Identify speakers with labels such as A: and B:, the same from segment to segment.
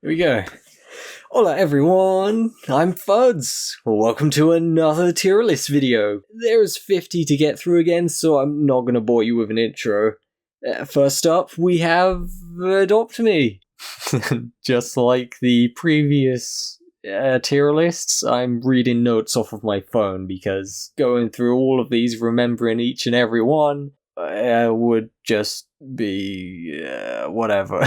A: Here we go. Hola everyone, I'm Fuds. Welcome to another tier list video. There's 50 to get through again, so I'm not going to bore you with an intro. First up, we have Adopt Me. Just like the previous tier lists, I'm reading notes off of my phone because going through all of these, remembering each and every one, would just be whatever.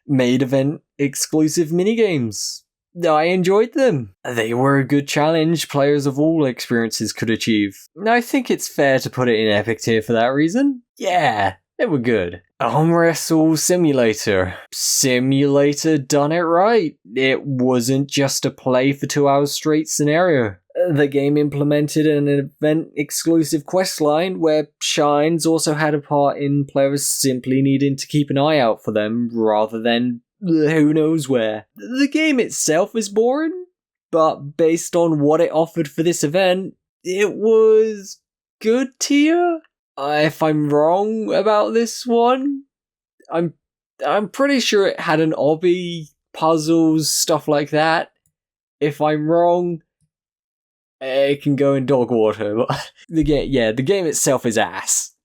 A: Main event exclusive minigames. I enjoyed them. They were a good challenge players of all experiences could achieve. I think it's fair to put it in epic tier for that reason. Yeah, they were good. Arm Wrestle Simulator. Simulator done it right. It wasn't just a play for 2 hours straight scenario. The game implemented an event-exclusive questline where Shines also had a part in players simply needing to keep an eye out for them rather than who knows where. The game itself is boring, but based on what it offered for this event, it was good tier. If I'm wrong about this one, I'm pretty sure it had an obby, puzzles, stuff like that. If I'm wrong, it can go in dog water, but the game itself is ass.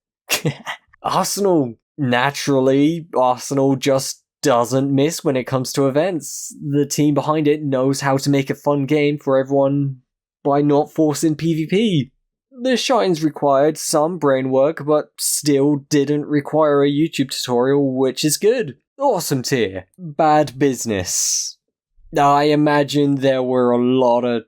A: Arsenal. Naturally, Arsenal just doesn't miss when it comes to events. The team behind it knows how to make a fun game for everyone by not forcing PvP. The Shines required some brain work, but still didn't require a YouTube tutorial, which is good. Awesome tier. Bad Business. I imagine there were a lot of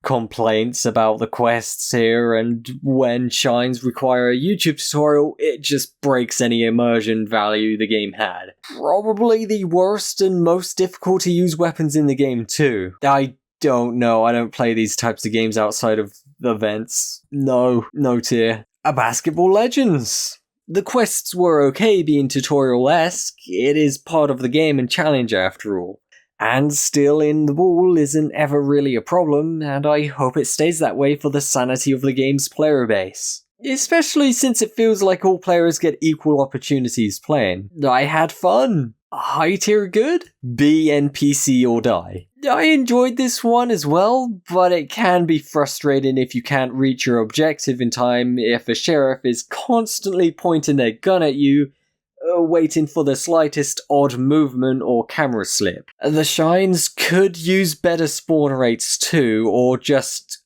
A: complaints about the quests here, and when Shines require a YouTube tutorial, it just breaks any immersion value the game had. Probably the worst and most difficult to use weapons in the game too. I don't know, I don't play these types of games outside of events. No tier. A Basketball Legends. The quests were okay being tutorial-esque, it is part of the game and challenge after all. And stealing the ball isn't ever really a problem, and I hope it stays that way for the sanity of the game's player base. Especially since it feels like all players get equal opportunities playing. I had fun. High tier good? B NPC or die. I enjoyed this one as well, but it can be frustrating if you can't reach your objective in time if a sheriff is constantly pointing their gun at you, waiting for the slightest odd movement or camera slip. The Shines could use better spawn rates too, or just,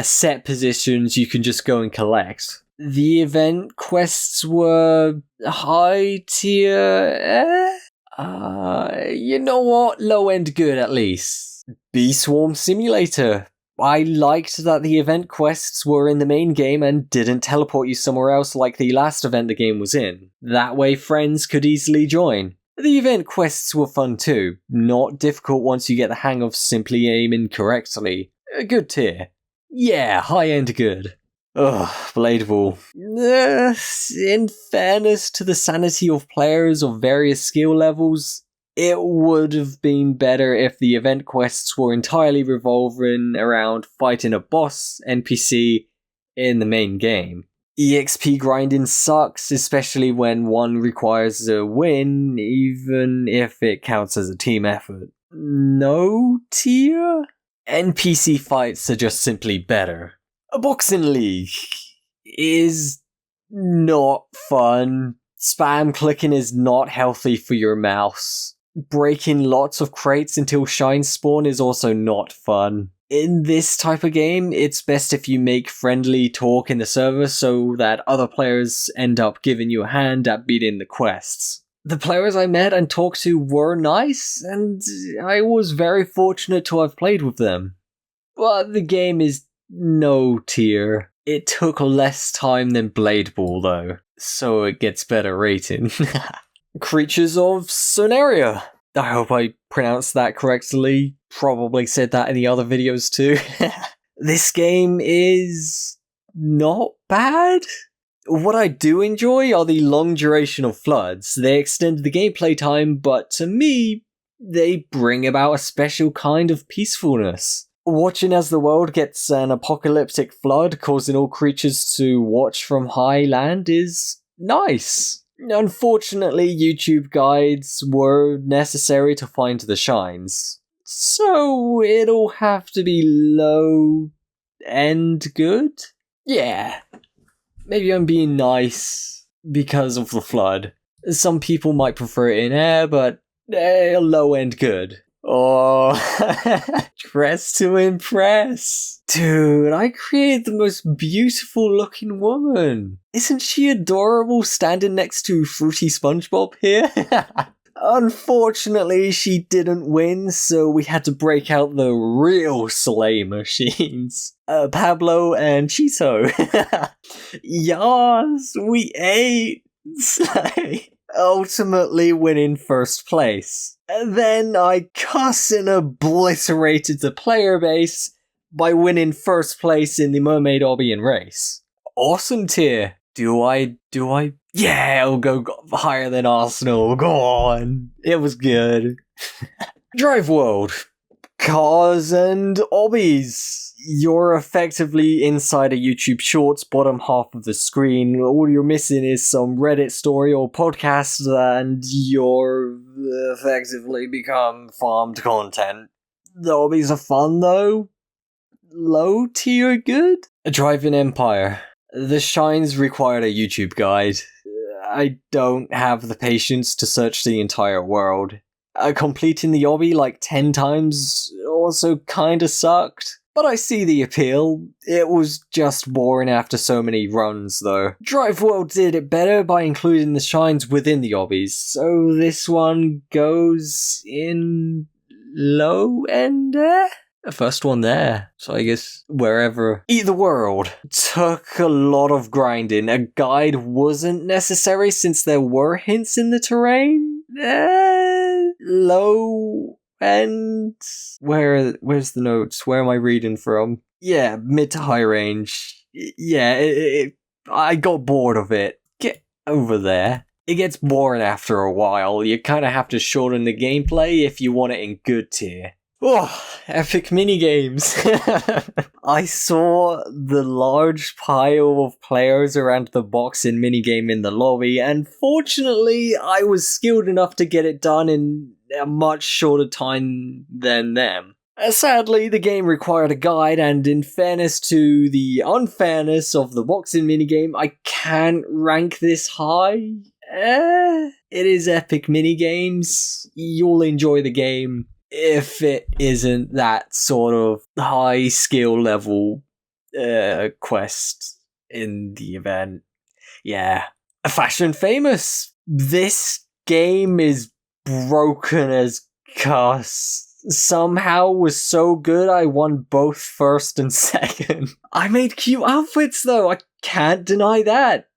A: set positions you can just go and collect. The event quests were high tier, you know what, low end good at least. Bee Swarm Simulator. I liked that the event quests were in the main game and didn't teleport you somewhere else like the last event the game was in. That way friends could easily join. The event quests were fun too, not difficult once you get the hang of simply aiming correctly. A good tier. Yeah, high end good. Ugh, Blade Ball. In fairness to the sanity of players of various skill levels, it would have been better if the event quests were entirely revolving around fighting a boss NPC in the main game. EXP grinding sucks, especially when one requires a win, even if it counts as a team effort. No tier? NPC fights are just simply better. A Boxing League is not fun. Spam clicking is not healthy for your mouse. Breaking lots of crates until Shine spawn is also not fun. In this type of game, it's best if you make friendly talk in the server so that other players end up giving you a hand at beating the quests. The players I met and talked to were nice, and I was very fortunate to have played with them. But the game is no tier. It took less time than Blade Ball though, so it gets better rating. Creatures of Sonaria. I hope I pronounced that correctly. Probably said that in the other videos too. This game is not bad. What I do enjoy are the long duration of floods. They extend the gameplay time, but to me, they bring about a special kind of peacefulness. Watching as the world gets an apocalyptic flood causing all creatures to watch from high land is nice. Unfortunately, YouTube guides were necessary to find the shines, so it'll have to be low-end good? Yeah, maybe I'm being nice because of the flood. Some people might prefer it in air, but low-end good. Oh, dress to impress. Dude, I created the most beautiful looking woman. Isn't she adorable standing next to Fruity SpongeBob here? Unfortunately, she didn't win, so we had to break out the real Slay machines. Pablo and Cheeto. Yas, we ate Slay. Ultimately winning first place. And then I cussing obliterated the player base by winning first place in the Mermaid Obby race. Awesome tier. Do I? Yeah, it'll go higher than Arsenal. Go on. It was good. Drive World. Cars and obbies. You're effectively inside a YouTube Shorts bottom half of the screen. All you're missing is some Reddit story or podcast, and you're effectively become farmed content. The obbies are fun though. Low tier good? A Driving Empire. The shines required a YouTube guide. I don't have the patience to search the entire world. Completing the obby like 10 times also kinda sucked. But I see the appeal. It was just boring after so many runs, though. Drive World did it better by including the shines within the obbies, so this one goes in low end? First one there, so I guess wherever. Eat the World took a lot of grinding. A guide wasn't necessary since there were hints in the terrain. Low end. Where's the notes? Where am I reading from? Yeah, mid to high range. Yeah, I got bored of it. Get over there. It gets boring after a while. You kind of have to shorten the gameplay if you want it in good tier. Oh, epic minigames. I saw the large pile of players around the boxing minigame in the lobby, and fortunately, I was skilled enough to get it done in a much shorter time than them. Sadly, the game required a guide, and in fairness to the unfairness of the boxing minigame, I can't rank this high. It is epic minigames. You'll enjoy the game if it isn't that sort of high skill level quest in the event. Yeah. Fashion Famous. This game is broken as cuss. Somehow was so good I won both first and second. I made cute outfits though, I can't deny that.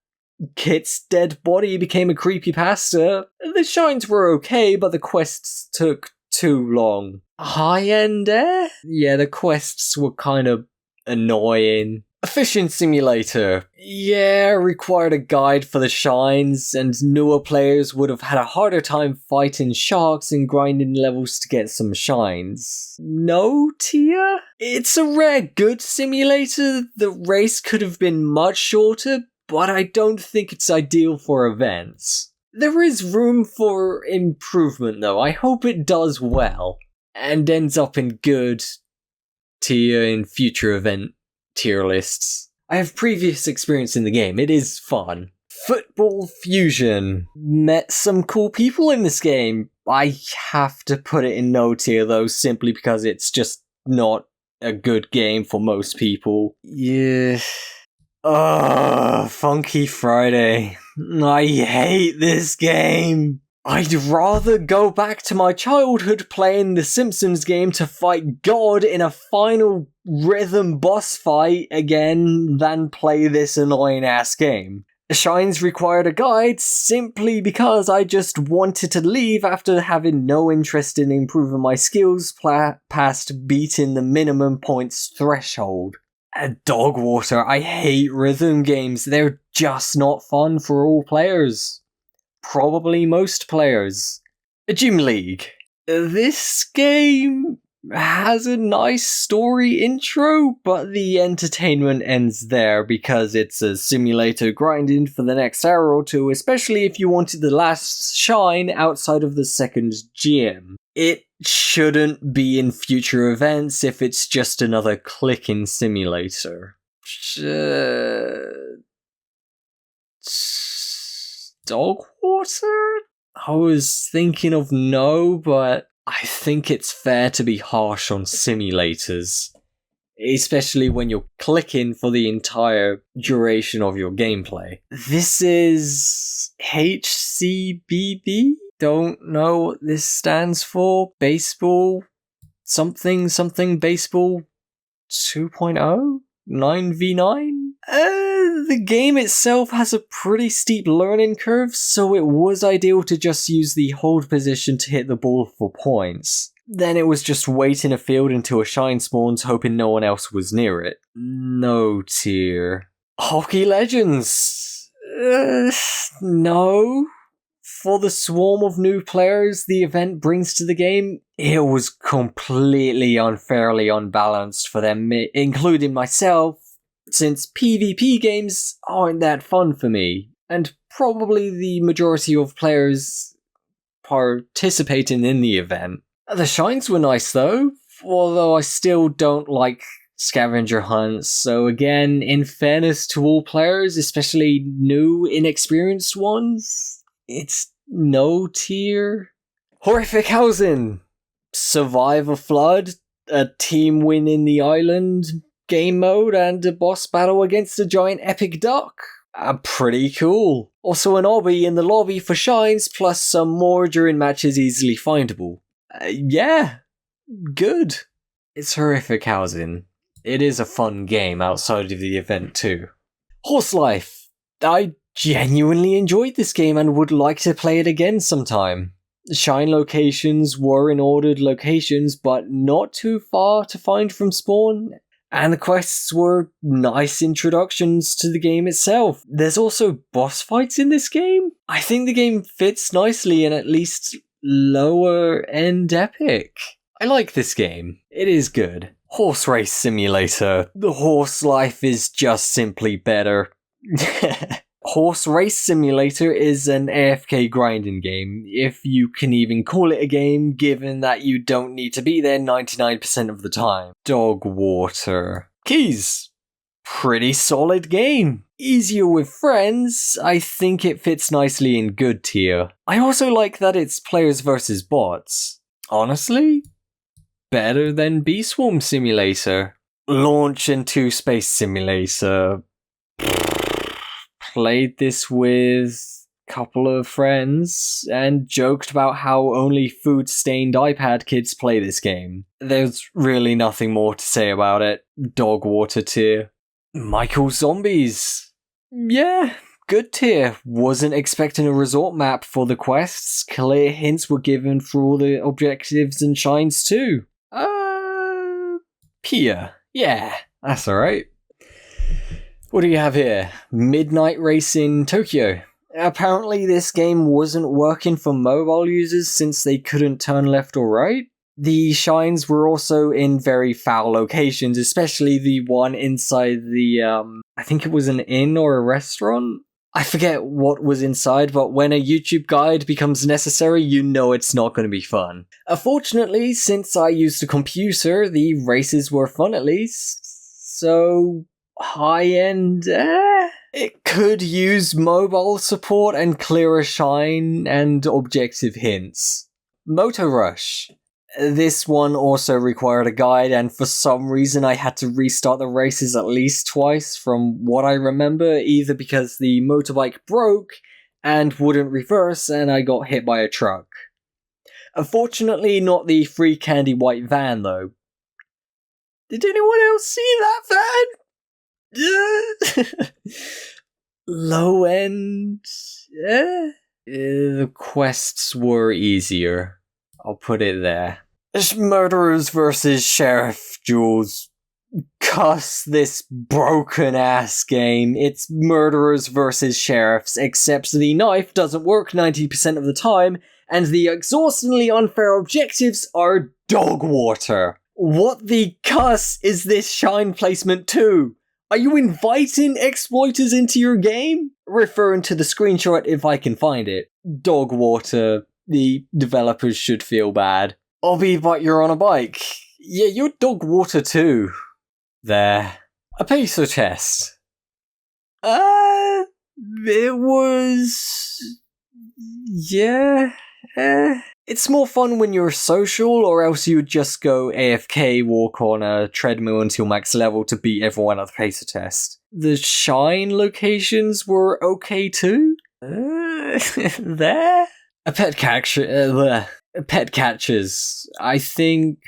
A: Kit's dead body became a creepypasta. The shines were okay, but the quests took too long. High-end Yeah, the quests were kind of annoying. A fishing simulator. Yeah, required a guide for the shines, and newer players would have had a harder time fighting sharks and grinding levels to get some shines. No tier? It's a rare good simulator. The race could have been much shorter, but I don't think it's ideal for events. There is room for improvement though. I hope it does well, and ends up in good tier in future event tier lists. I have previous experience in the game, it is fun. Football Fusion. Met some cool people in this game. I have to put it in no tier though, simply because it's just not a good game for most people. Yeah. Funky Friday. I hate this game. I'd rather go back to my childhood playing the Simpsons game to fight God in a final rhythm boss fight again than play this annoying ass game. Shines required a guide simply because I just wanted to leave after having no interest in improving my skills past beating the minimum points threshold. Dog Water, I hate rhythm games, they're just not fun for all players. Probably most players. Gym League. This game has a nice story intro, but the entertainment ends there because it's a simulator grinding for the next hour or two, especially if you wanted the last shine outside of the second gym. It shouldn't be in future events if it's just another clicking simulator. Dogwater? I was thinking of no, but I think it's fair to be harsh on simulators, especially when you're clicking for the entire duration of your gameplay. This is HCBB? Don't know what this stands for. Baseball? Something baseball 2.0? 9v9? The game itself has a pretty steep learning curve, so it was ideal to just use the hold position to hit the ball for points. Then it was just wait in a field until a shine spawns, hoping no one else was near it. No tier. Hockey Legends! No. For the swarm of new players the event brings to the game, it was completely unfairly unbalanced for them, including myself, since PvP games aren't that fun for me, and probably the majority of players participating in the event. The shines were nice though, although I still don't like scavenger hunts, so again, in fairness to all players, especially new, inexperienced ones, it's no tier. Horrific Housing! Survive a flood, a team win in the island game mode, and a boss battle against a giant epic duck. Pretty cool. Also an obby in the lobby for shines, plus some more during matches easily findable. Yeah, good. It's Horrific Housing. It is a fun game outside of the event too. Horse Life. I genuinely enjoyed this game and would like to play it again sometime. Shine locations were in ordered locations, but not too far to find from spawn, and the quests were nice introductions to the game itself. There's also boss fights in this game. I think the game fits nicely in at least lower end epic. I like this game. It is good. Horse Race Simulator. The horse life is just simply better. Horse Race Simulator is an AFK grinding game, if you can even call it a game, given that you don't need to be there 99% of the time. Dogwater. Keys. Pretty solid game. Easier with friends, I think it fits nicely in good tier. I also like that it's players versus bots. Honestly, better than Bee Swarm Simulator. Launch into Space Simulator. Played this with a couple of friends and joked about how only food-stained iPad kids play this game. There's really nothing more to say about it. Dogwater tier. Michael Zombies. Yeah, good tier. Wasn't expecting a resort map for the quests. Clear hints were given for all the objectives and shines too. Pia. Yeah, that's alright. What do you have here? Midnight Racing Tokyo. Apparently this game wasn't working for mobile users since they couldn't turn left or right. The shines were also in very foul locations, especially the one inside the, I think it was an inn or a restaurant? I forget what was inside, but when a YouTube guide becomes necessary, you know it's not going to be fun. Fortunately, since I used a computer, the races were fun at least, so high-end, it could use mobile support and clearer shine and objective hints. Moto Rush. This one also required a guide, and for some reason I had to restart the races at least twice from what I remember, either because the motorbike broke and wouldn't reverse and I got hit by a truck. Unfortunately, not the free candy white van though. Did anyone else see that van? Low end? The quests were easier. I'll put it there. Murderers versus Sheriff Jules. Cuss this broken ass game. It's murderers versus sheriffs, except the knife doesn't work 90% of the time, and the exhaustingly unfair objectives are dog water. What the cuss is this shine placement too? Are you inviting exploiters into your game? Referring to the screenshot if I can find it. Dog water. The developers should feel bad. Obby, but you're on a bike. Yeah, you're dog water too. There. A peso chest. It was... yeah... It's more fun when you're social, or else you would just go AFK, walk on a treadmill until max level to beat everyone at the pacer test. The shine locations were okay too? There? Pet catchers. I think...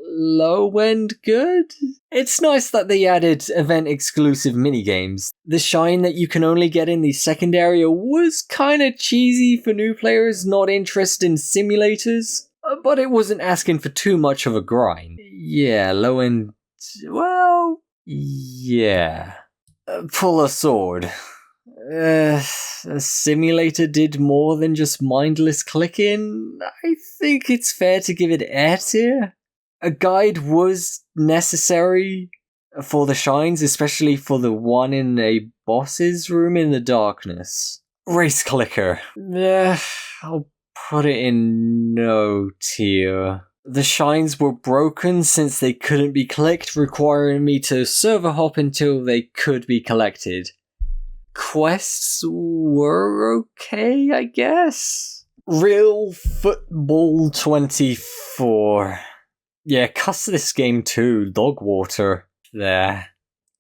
A: low end good? It's nice that they added event exclusive minigames. The shine that you can only get in the second area was kinda cheesy for new players not interested in simulators, but it wasn't asking for too much of a grind. Yeah, low end... well... yeah. Pull a sword. A simulator did more than just mindless clicking. I think it's fair to give it A tier. A guide was necessary for the shines, especially for the one in a boss's room in the darkness. Race clicker. I'll put it in no tier. The shines were broken since they couldn't be clicked, requiring me to server hop until they could be collected. Quests were okay, I guess? Real Football 24. Yeah, cuss this game too, dog water. There.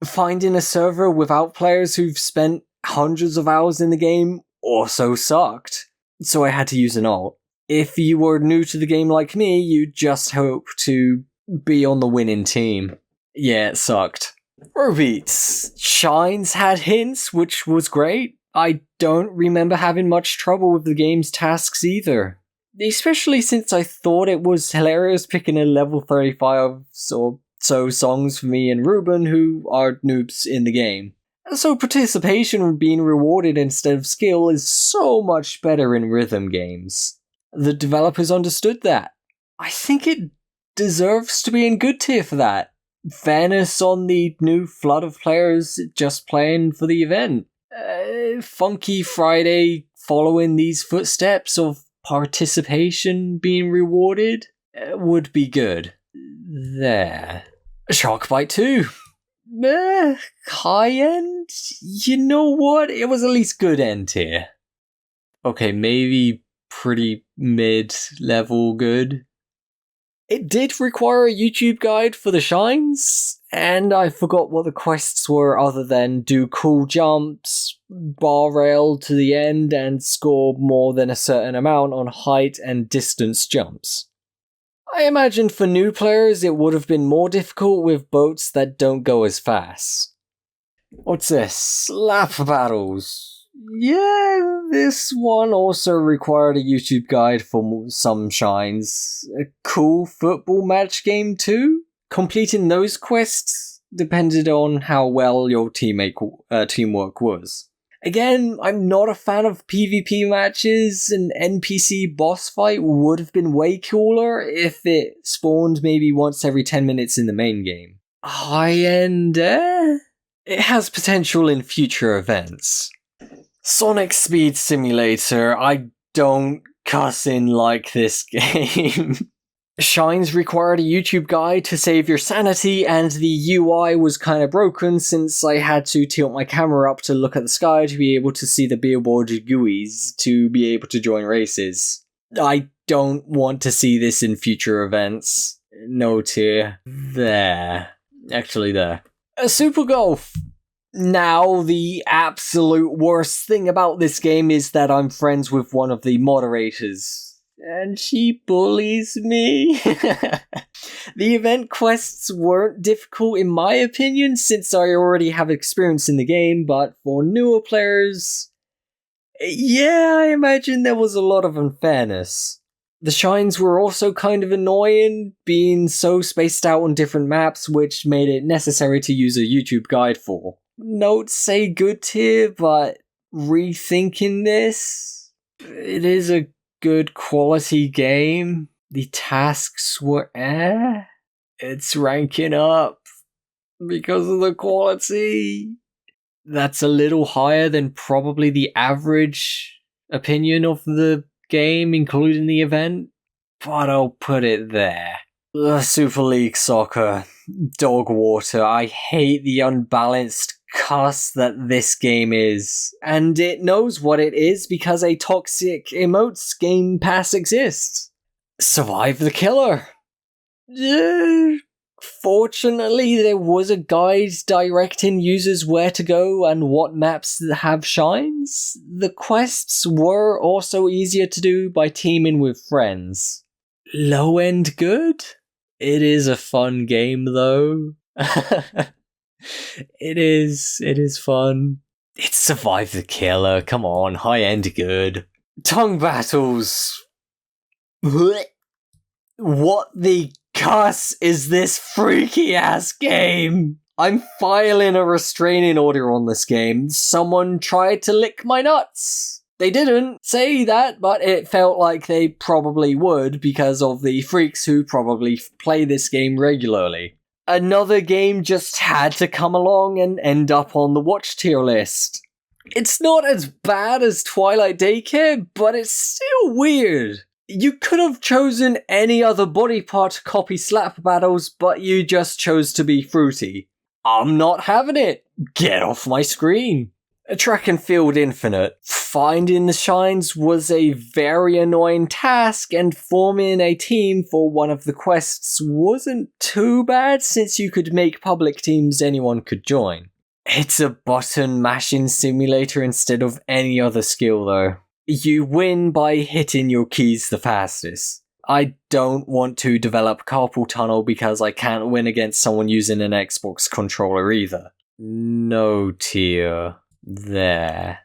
A: Finding a server without players who've spent hundreds of hours in the game also sucked, so I had to use an alt. If you were new to the game like me, you just hope to be on the winning team. Yeah, it sucked. Robeats. Shines had hints, which was great. I don't remember having much trouble with the game's tasks either. Especially since I thought it was hilarious picking a level 35 or so songs for me and Ruben, who are noobs in the game. So participation being rewarded instead of skill is so much better in rhythm games. The developers understood that. I think it deserves to be in good tier for that. Fairness on the new flood of players just playing for the event. Funky Friday following these footsteps of participation being rewarded would be good. There. Sharkbite 2. High end? You know what? It was at least good end tier. Okay, maybe pretty mid-level good. It did require a YouTube guide for the shines, and I forgot what the quests were other than do cool jumps, bar rail to the end, and score more than a certain amount on height and distance jumps. I imagine for new players it would have been more difficult with boats that don't go as fast. What's this? Lap battles. Yeah, this one also required a YouTube guide for some shines. A cool football match game too? Completing those quests depended on how well your teamwork was. Again, I'm not a fan of PvP matches. An NPC boss fight would have been way cooler if it spawned maybe once every 10 minutes in the main game. High-end, It has potential in future events. Sonic Speed Simulator, I don't cuss in like this game. Shines required a YouTube guide to save your sanity, and the UI was kinda broken since I had to tilt my camera up to look at the sky to be able to see the billboard GUIs to be able to join races. I don't want to see this in future events. No tier. There. Actually there. Super Golf! Now, the absolute worst thing about this game is that I'm friends with one of the moderators, and she bullies me. The event quests weren't difficult in my opinion, since I already have experience in the game, but for newer players, yeah, I imagine there was a lot of unfairness. The shines were also kind of annoying, being so spaced out on different maps, which made it necessary to use a YouTube guide for. Notes say good tier, but rethinking this, it is a good quality game. The tasks were It's ranking up because of the quality. That's a little higher than probably the average opinion of the game, including the event, but I'll put it there. Super League Soccer, dog water. I hate the unbalanced cuss that this game is, and it knows what it is because a toxic emotes Game Pass exists. Survive the Killer. Fortunately, there was a guide directing users where to go and what maps have shines. The quests were also easier to do by teaming with friends. Low end good? It is a fun game though. It is fun. It's Survive the Killer, come on, high end good. Tongue battles. What the cuss is this freaky ass game? I'm filing a restraining order on this game. Someone tried to lick my nuts. They didn't say that, but it felt like they probably would because of the freaks who probably play this game regularly. Another game just had to come along and end up on the watch tier list. It's not as bad as Twilight Daycare, but it's still weird. You could have chosen any other body part to copy slap battles, but you just chose to be fruity. I'm not having it. Get off my screen. Track and Field Infinite. Finding the shines was a very annoying task, and forming a team for one of the quests wasn't too bad since you could make public teams anyone could join. It's a button mashing simulator instead of any other skill though. You win by hitting your keys the fastest. I don't want to develop carpal tunnel because I can't win against someone using an Xbox controller either. No tier. There.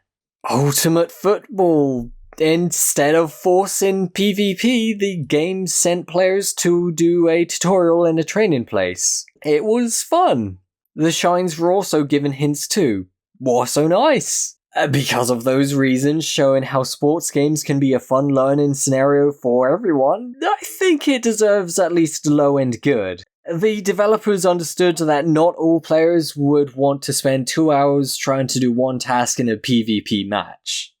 A: Ultimate Football. Instead of forcing PvP, the game sent players to do a tutorial in a training place. It was fun. The shines were also given hints too. Was so nice. Because of those reasons, showing how sports games can be a fun learning scenario for everyone, I think it deserves at least low-end good. The developers understood that not all players would want to spend 2 hours trying to do one task in a PvP match.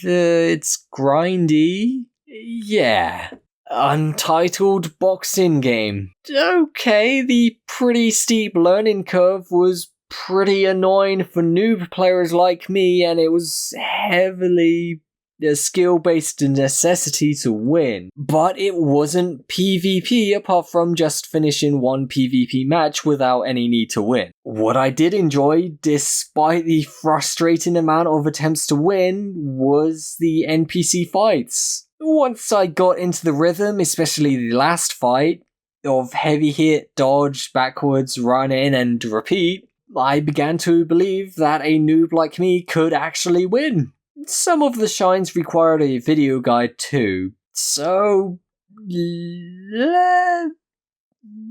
A: It's grindy. Yeah. Untitled boxing game. Okay, the pretty steep learning curve was pretty annoying for noob players like me, and it was heavily a skill-based necessity to win. But it wasn't PvP apart from just finishing one PvP match without any need to win. What I did enjoy, despite the frustrating amount of attempts to win, was the NPC fights. Once I got into the rhythm, especially the last fight, of heavy hit, dodge, backwards, run in, and repeat, I began to believe that a noob like me could actually win. Some of the shines required a video guide too, so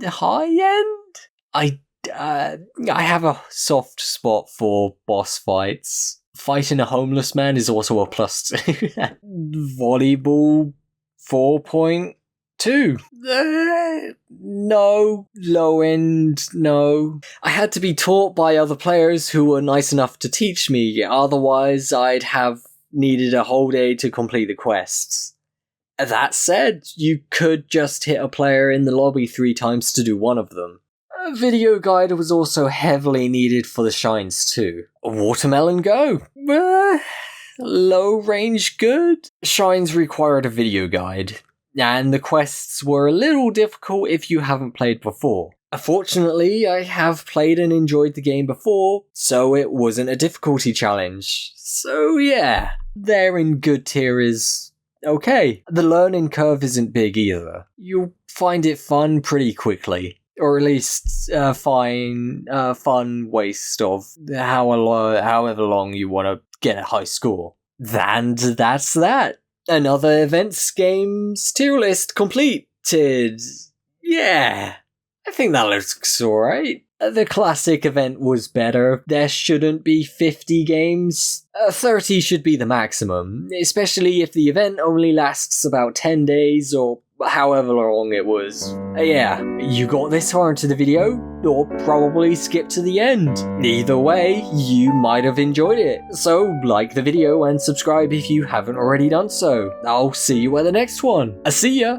A: high end? I have a soft spot for boss fights. Fighting a homeless man is also a plus. Volleyball 4.2. No. Low end, no. I had to be taught by other players who were nice enough to teach me, otherwise I'd have needed a whole day to complete the quests. That said, you could just hit a player in the lobby 3 times to do one of them. A video guide was also heavily needed for the shines too. Watermelon Go. Low range good. Shines required a video guide, and the quests were a little difficult if you haven't played before. Fortunately, I have played and enjoyed the game before, so it wasn't a difficulty challenge. So yeah, there in good tier is okay. The learning curve isn't big either. You'll find it fun pretty quickly. Or at least fun waste of however long you want to get a high score. And that's that. Another events games tier list completed. Yeah, I think that looks alright. The classic event was better. There shouldn't be 50 games. 30 should be the maximum, especially if the event only lasts about 10 days or however long it was. Yeah, you got this far into the video, or probably skipped to the end. Either way, you might have enjoyed it. So like the video and subscribe if you haven't already done so. I'll see you at the next one. See ya!